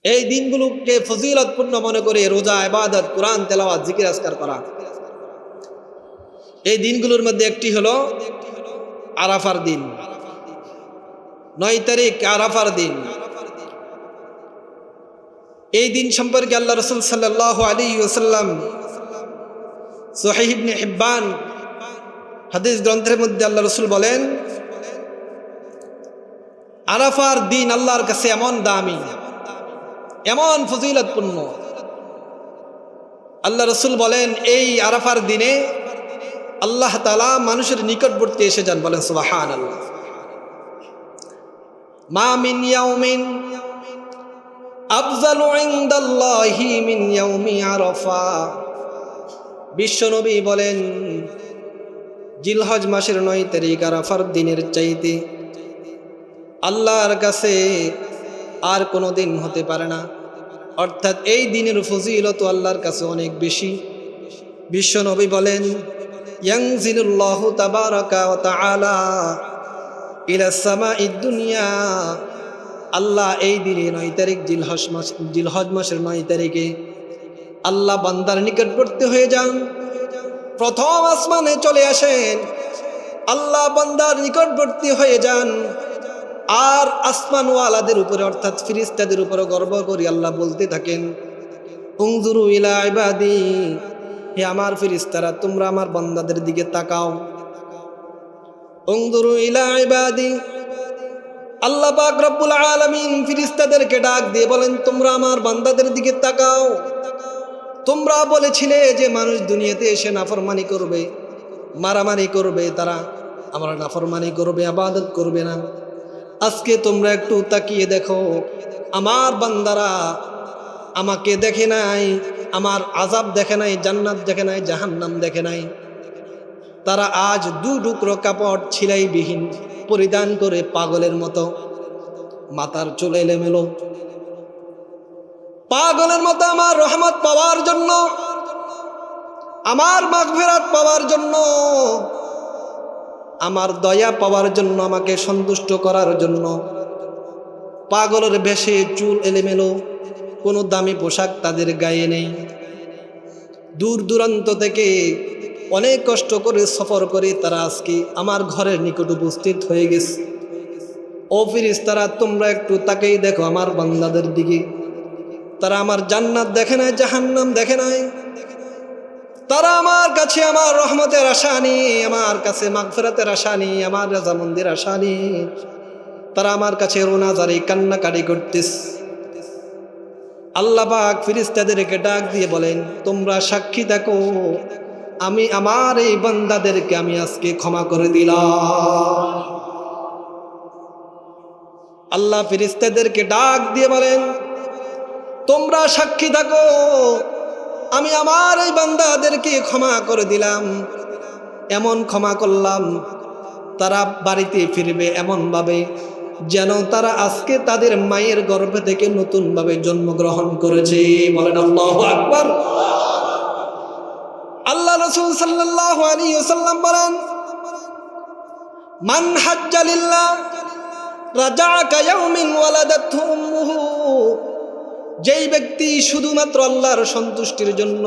এই দিনগুলোকে ফজিলতপূর্ণ মনে করে রোজা, ইবাদত, কোরআন তেলাওয়াত, জিকির আজকার করা। এই দিনগুলোর মধ্যে একটি হলো আরাফার দিন। 9 তারিখ আরাফার দিন। এই দিন সম্পর্কে আল্লাহ রাসূল সাল্লাল্লাহু আলাইহি ওয়াসাল্লাম সহিহ ইবনে হিব্বান হাদিস গ্রন্থের মধ্যে আল্লাহ রাসূল বলেন, আরাফার দিন আল্লাহর কাছে এমন দামি, এমন ফজিলতপূর্ণ। আল্লাহ রাসূল বলেন, এই আরাফার দিনে আল্লাহ তাআলা মানুষের নিকটবর্তী এসে যান। বলেন সুবহানাল্লাহ। মা মিন ইয়াউমিন আফজালু ইনদাল্লাহি মিন ইয়াউমি আরাফা। বিশ্বনবী বলেন, জিলহজ মাসের 9 তারিখ আরাফার দিনের চাইতে আল্লাহর কাছে আর কোনো দিন হতে পারে না। অর্থাৎ এই দিনের ফজিলত আল্লাহর কাছে অনেক বেশি। বিশ্বনবী বলেন, ইয়ানজিলুল্লাহু তাবারাকা ওয়া তাআলা ইলা সামাঈদ দুনিয়া। আল্লাহ এই দিনে 9 তারিখ জিলহজ মাসের 9 তারিখে আল্লাহ বান্দার নিকটবর্তী হয়ে যান, প্রথম আসমানে চলে আসেন, আল্লাহ বান্দার নিকটবর্তী হয়ে যান। আর আসমানওয়ালাদের উপরে অর্থাৎ ফেরেশতাদের উপরে গর্ব করে আল্লাহ বলতে থাকেন, উনজুরু ইলা ইবাদি, হে আমার ফেরেশতারা তোমরা আমার বান্দাদের দিকে তাকাও। উনজুরু ইলা ইবাদি, আল্লাহ পাক রব্বুল আলামিন ফেরেশতাদেরকে ডাক দিয়ে বলেন, তোমরা আমার বান্দাদের দিকে তাকাও। তোমরা বলেছিলে যে মানুষ দুনিয়াতে এসে নাফরমানি করবে, মারামারি করবে, তারা আমার নাফরমানি করবে, ইবাদত করবে না। আজকে তোমরা একটু তাকিয়ে দেখো, আমার বান্দারা আমাকে দেখে নাই, আমার আযাব দেখে নাই, জান্নাত দেখে নাই, জাহান্নাম দেখে নাই। তারা আজ 2 টুকরো কাপড় ছিলাইবিহীন পরিধান করে পাগলের মতো, মাথার চুল এলোমেলো, পাগলের মতো আমার রহমত পাওয়ার জন্য, আমার মাগফিরাত পাওয়ার জন্য, আমার দয়া পাওয়ার জন্য, আমাকে সন্তুষ্ট করার জন্য পাগলের বেশে চুল এলোমেলো, কোনো দামি পোশাক তাদের গায়ে নেই। দূর দূরান্ত থেকে অনেক কষ্ট করে সফর করে তারা আজকে আমার ঘরের নিকট উপস্থিত হয়ে গেছে। ও ফেরেশতারা তোমরা একটু তাকিয়ে দেখো আমার বান্দাদের দিকে। তারা আমার জান্নাত দেখে নাই, জাহান্নাম দেখে নাই। তারা আমার কাছে আমার রহমতের আশা নেই, আমার কাছে মাগফিরাতের আশা নেই, আমার রাজামন্দির আশা নেই। তারা আমার কাছে রোনাজারি কান্নাকাটি করতেছে। আল্লাহ পাক ফেরেশতাদেরকে ডাক দিয়ে বলেন, তোমরা সাক্ষী থাকো, আমি আমার এই বান্দাদেরকে আমি আজকে ক্ষমা করে দিলাম। আল্লাহ ফেরেশতাদেরকে ডাক দিয়ে বলেন, তোমরা সাক্ষী থাকো, আমি আমার এই বান্দাদেরকে ক্ষমা করে দিলাম। এমন ক্ষমা করলাম, তারা বাড়িতে ফিরবে এমনভাবে যেন তারা আজকে তাদের মায়ের গর্ভ থেকে নতুনভাবে জন্মগ্রহণ করেছে। বলেন আল্লাহু আকবার। আল্লাহ রাসূল সাল্লাল্লাহু আলাইহি ওয়াসাল্লাম বলেন, মান হাজ্জা লিল্লাহ রাজা'a কায়াউমিন ওয়ালাদাতহু উম্মুহু। যেই ব্যক্তি শুধুমাত্র আল্লাহর সন্তুষ্টির জন্য,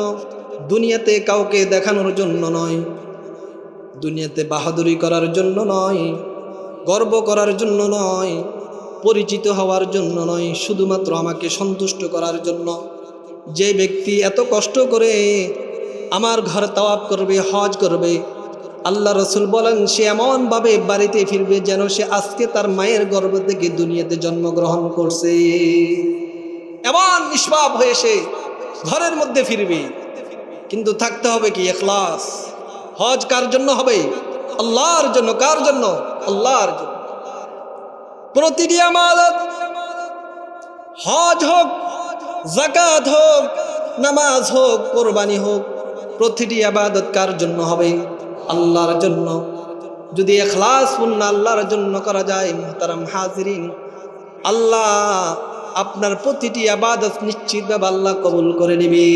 দুনিয়াতে কাউকে দেখানোর জন্য নয়, দুনিয়াতে বাহাদুরি করার জন্য নয়, গর্ব করার জন্য নয়, পরিচিত হওয়ার জন্য নয়, শুধুমাত্র আমাকে সন্তুষ্ট করার জন্য যে ব্যক্তি এত কষ্ট করে আমার ঘর তাওয়াফ করবে, হজ করবে, আল্লাহ রাসূল বলেন সে এমনভাবে বাড়িতে ফিরবে যেন সে আজকে তার মায়ের গর্ভ থেকে দুনিয়াতে জন্মগ্রহণ করছে। এমন নিষ্পাপ হয়ে সে ঘরের মধ্যে ফিরবে। কিন্তু থাকতে হবে কি ইখলাস। হজ কার জন্য হবে? আল্লাহর জন্য। কার জন্য? আল্লাহর জন্য। প্রতিটি ইবাদত, হজ হোক, যাকাত হোক, নামাজ হোক, কুরবানি হোক, প্রতিটি ইবাদত কার জন্য হবে? আল্লাহর জন্য। যদি ইখলাসপূর্ণ আল্লাহর জন্য করা যায়, মুহতারাম হাজিরিন, আল্লাহ আপনার প্রতিটি ইবাদত নিশ্চিতভাবে আল্লাহ কবুল করে নেবে।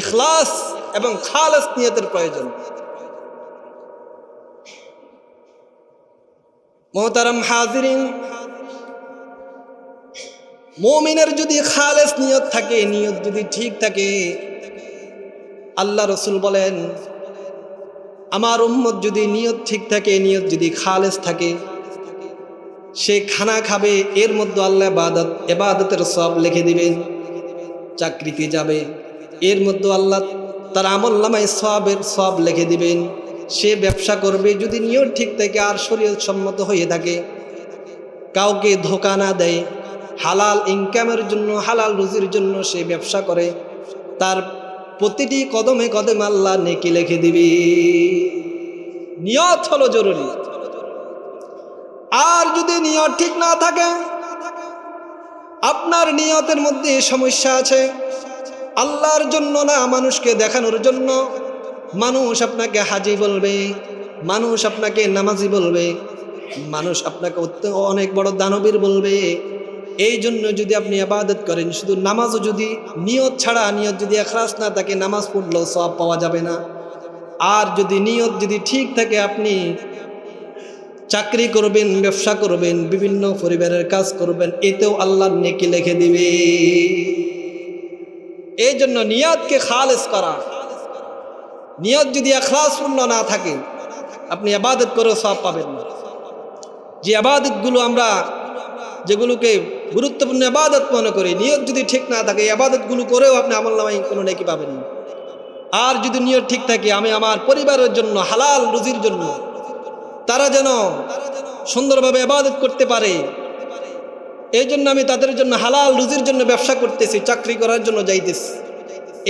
ইখলাস এবং খালেস নিয়তের প্রয়োজন। মুহতারাম হাজিরিন, মুমিনের যদি খালেস নিয়ত থাকে, নিয়ত যদি ঠিক থাকে, আল্লাহ রাসূল বলেন আমার উম্মত যদি নিয়ত ঠিক থাকে, নিয়ত যদি খালেস থাকে, সে খানা খাবে, এর মধ্যে আল্লাহ ইবাদতের সওয়াব লিখে দিবেন। চাকরিতে যাবে, এর মধ্যে আল্লাহ তার আমলনামায় সওয়াবের সওয়াব লিখে দিবেন। সে ব্যবসা করবে, যদি নিয়ত ঠিক থাকে আর শরীয়ত সম্মত হয়ে থাকে, কাউকে ধোঁকা না দেয়, হালাল ইনকামের জন্য, হালাল রুজির জন্য সে ব্যবসা করে, তার প্রতিটি কদমে কদমে আল্লাহ নেকি লিখে দিবে। নিয়ত হলো জরুরি। আর যদি নিয়ত ঠিক না থাকে, আপনার নিয়তের মধ্যে সমস্যা আছে, আল্লাহর জন্য না মানুষকে দেখানোর জন্য, মানুষ আপনাকে হাজি বলবে, মানুষ আপনাকে নামাজি বলবে, মানুষ আপনাকে অনেক বড় দানবীর বলবে, এই জন্য যদি আপনি ইবাদত করেন, শুধু নামাজও যদি নিয়ত ছাড়া, নিয়ত যদি ইখলাস না থাকে, নামাজ পড়লেও সওয়াব পাওয়া যাবে না। আর যদি নিয়ত যদি ঠিক থাকে, আপনি চাকরি করবেন, ব্যবসা করবেন, বিভিন্ন পরিবারের কাজ করবেন, এতেও আল্লাহর নেকি লিখে দিবে। এই জন্য নিয়তকে খালেস করা। নিয়ত যদি ইখলাসপূর্ণ না থাকে, আপনি ইবাদত করেও সওয়াব পাবেন না। যে ইবাদতগুলো আমরা যেগুলোকে গুরুত্বপূর্ণ ইবাদত মনে করি, নিয়ত যদি ঠিক না থাকে, ইবাদতগুলো করেও আপনি আমলনামায় কোনো নেকি পাবেন না। আর যদি নিয়ত ঠিক থাকে, আমি আমার পরিবারের জন্য, হালাল রুজির জন্য, তারা যেন সুন্দরভাবে ইবাদত করতে পারে, এই জন্য আমি তাদের জন্য হালাল রুজির জন্য ব্যবসা করতেছি, চাকরি করার জন্য যাইতেছি,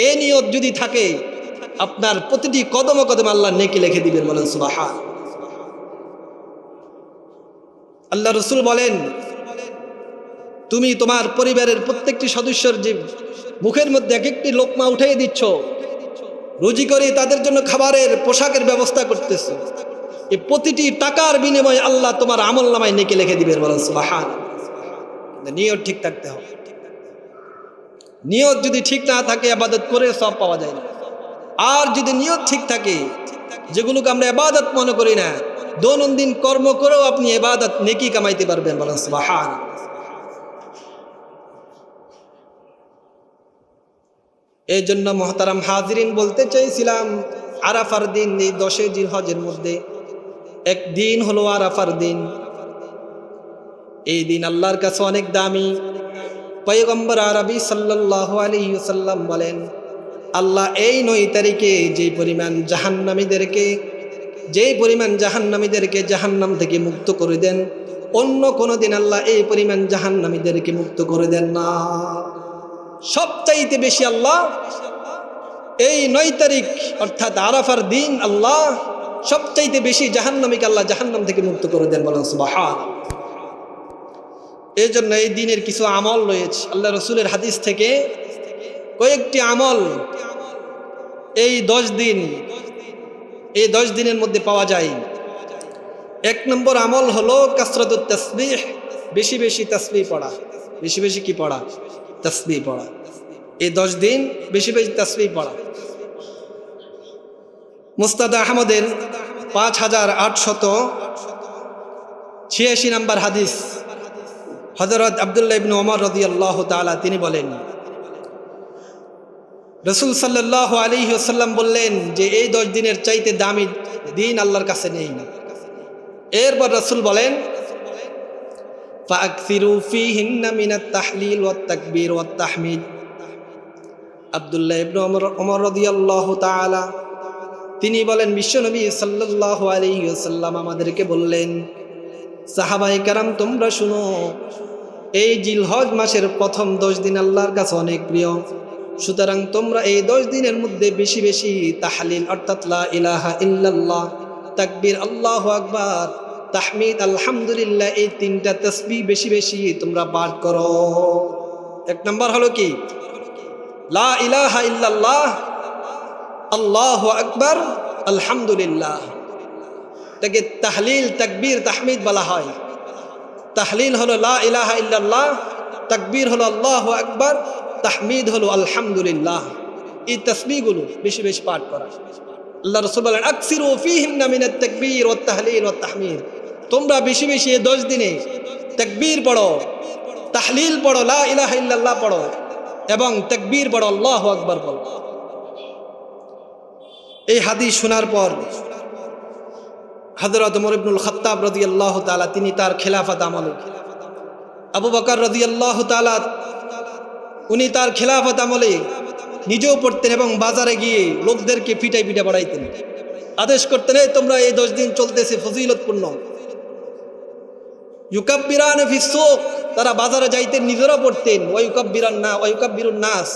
এই নিয়ত যদি থাকে, আপনার প্রতিটি কদমে কদমে আল্লাহ নেকি লিখে দিবেন। বলেন সুবহান। আল্লাহ রাসূল বলেন, তুমি তোমার পরিবারের প্রত্যেকটি সদস্যর যে মুখের মধ্যে এক একটি লোকমা উঠিয়ে দিচ্ছ, রুজি করে তাদের জন্য খাবারের পোশাকের ব্যবস্থা করতেছ, এই প্রতিটি টাকার বিনিময়ে আল্লাহ তোমার আমলনামায় নেকি লিখে দিবেন। বলেন সুবহান। নিয়ত ঠিক থাকতে হবে। নিয়ত যদি ঠিক না থাকে, ইবাদত করে সওয়াব পাওয়া যায় না। আর যদি নিয়ত ঠিক থাকে, যেগুলোকে আমরা ইবাদত মনে করি না, দৈনন্দিন কর্ম করেও আপনি ইবাদত নেকি কামাইতে পারবেন। বলেন সুবহান। এই জন্য মুহতারাম হাজিরিন, বলতে চাইছিলাম, আরাফার দিন, এই 10 জিলহজের মধ্যে এক দিন হলো আরাফার দিন। এই দিন আল্লাহর কাছে অনেক দামি। পয়গম্বর আরবি সাল্লাল্লাহু আলাইহি ওয়াসাল্লাম বলেন, আল্লাহ এই 9 তারিখে যেই পরিমাণ জাহান্নামীদেরকে জাহান্নাম থেকে মুক্ত করে দেন, অন্য কোনো দিন আল্লাহ এই পরিমাণ জাহান্নামীদেরকে মুক্ত করে দেন না। সবচাইতে বেশি আল্লাহ এই 9 তারিখ অর্থাৎ আরাফার দিন আল্লাহ সবচাইতে বেশি জাহান্নামীকে আল্লাহ জাহান্নাম থেকে মুক্ত করে দেন। বলেন সুবহান। এই জন্য এই দিনের কিছু আমল রয়েছে। আল্লাহ রসুলের হাদিস থেকে কয়েকটি আমল এই 10 দিনের মধ্যে পাওয়া যায়। 1 নম্বর আমল হলো কাসরাতুত তাসবিহ, বেশি বেশি তাসবিহ পড়া। বেশি বেশি কি পড়া? তাসবিহ পড়া। এই 10 দিন বেশি বেশি তাসবিহ পড়া। মুসনাদ আহমদের 5886 নম্বর হাদিস, হযরত আব্দুল্লাহ ইবনে ওমর রাদিয়াল্লাহু তাআলা তিনি বলেন, রাসূল সাল্লাল্লাহু আলাইহি ওয়াসাল্লাম বললেন যে এই 10 দিনের চাইতে দামি দিন আল্লাহর কাছে নেই। এরপর রাসূল বলেন, ফাআকসিরু ফীহিন্না মিনাত তাহলিল ওয়াত তাকবীর ওয়াত তাহমিদ। আব্দুল্লাহ ইবনে ওমর রাদিয়াল্লাহু তাআলা তিনি বলেন, বিশ্বনবী সাল্লাল্লাহু আলাইহি ওয়াসাল্লাম আমাদেরকে বললেন, সাহাবায়ে কেরাম তোমরা শুনো, এই জিলহজ মাসের প্রথম 10 দিন আল্লাহর কাছে অনেক প্রিয়, সুতরাং তোমরা এই 10 দিনের মধ্যে বেশি বেশি তাহলিল অর্থাৎ লা ইলাহা ইল্লাল্লাহ, তাকবীর আল্লাহু আকবার, তাহমিদ আলহামদুলিল্লাহ, এই 3টা তাসবিহ বেশি বেশি তোমরা পাঠ করো। 1 নম্বর হলো কি? লা ইলাহা ইল্লাল্লাহ, আল্লাহু আকবার, আলহামদুলিল্লাহ। এটাকে তাহলিল, তাকবীর, তাহমিদ বলা হয়। তাহলিল হলো লা ইলাহা ইল্লাল্লাহ, তাকবীর হলো আল্লাহু আকবার, তাহমিদ হলো আলহামদুলিল্লাহ। এই তাসবিহগুলো বেশি বেশি পাঠ করা। আল্লাহ রাসূল বলেন, আকসিরু ফীহিন্না মিনাত তাকবীর ওয়াত তাহলিল ওয়াত তাহমিদ। তোমরা বেশি বেশি এই 10 দিনে তাকবীর পড়ো, তাহলিল পড়ো, লা ইলাহা ইল্লাল্লাহ পড়ো, এবং তাকবীর পড়ো, আল্লাহু আকবার বলো। এই হাদিস শোনার পর হযরত ওমর ইবনুল খাত্তাব রাদিয়াল্লাহু তাআলা তিনি তার খেলাফত আমলে, আবু বকর রাদিয়াল্লাহু তাআলা উনি তার খেলাফত আমলে নিজেও পড়তেন এবং বাজারে গিয়ে লোকদেরকে পিটাই পিটা বাড়াইতেন, আদেশ করতেন, এই তোমরা এই 10 দিন চলতেছে ফজিলতপূর্ণ। ইউকাব্বিরান ফিস সুক, তারা বাজারে যাইতেন, নিজেরা পড়তেন, ওয়ায়ুকাব্বিরুন নাস,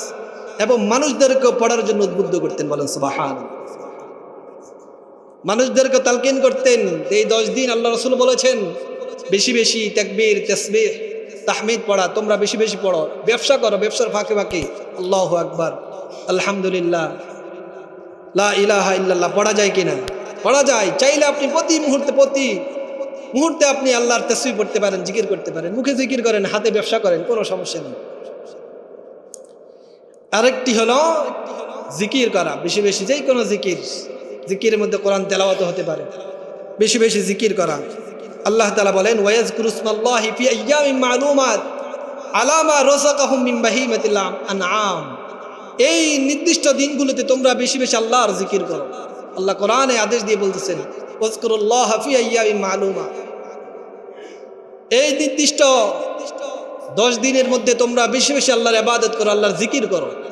এবং মানুষদেরকে পড়ার জন্য উদ্বুদ্ধ করতেন। বলেন সুবহানাল্লাহ। মানুষদেরকে তালকিন করতেন। এই 10 দিন আল্লাহ রাসূল বলেছেন বেশি বেশি তাকবীর, তাসবিহ, তাহমিদ পড়া, তোমরা বেশি বেশি পড়ো। ব্যবসা করো, ব্যবসার ফাঁকে ফাঁকে আল্লাহু আকবার, আলহামদুলিল্লাহ, লা ইলাহা ইল্লাল্লাহ পড়া যায় কিনা? পড়া যায়। চাইলে আপনি প্রতি মুহূর্তে আপনি আল্লাহর তাসবিহ পড়তে পারেন, জিকির করতে পারেন, মুখে জিকির করেন, হাতে ব্যবসা করেন, কোনো সমস্যা নেই। আরেকটি হলো জিকির করা, বেশি বেশি, যেই কোনো জিকিরের মধ্যে কোরআন তেলাওয়াত হতে পারে, বেশি বেশি জিকির করা। আল্লাহ তাআলা বলেন, ওয়ায়াজকুরুসমাল্লাহি ফি আইয়ামিন মা'লুমাত আলা মা রাযাকাহুম মিন বাহিমাতিল আনআম। এই নির্দিষ্ট দিনগুলোতে তোমরা বেশি বেশি আল্লাহর জিকির করো। আল্লাহ কোরআনে আদেশ দিয়ে বলতেছেন, ওয়াজকুরুল্লাহা ফি আইয়ামিন মা'লুমাত, এই নির্দিষ্ট 10 দিনের মধ্যে তোমরা বেশি বেশি আল্লাহর ইবাদত করো, আল্লাহর জিকির করো।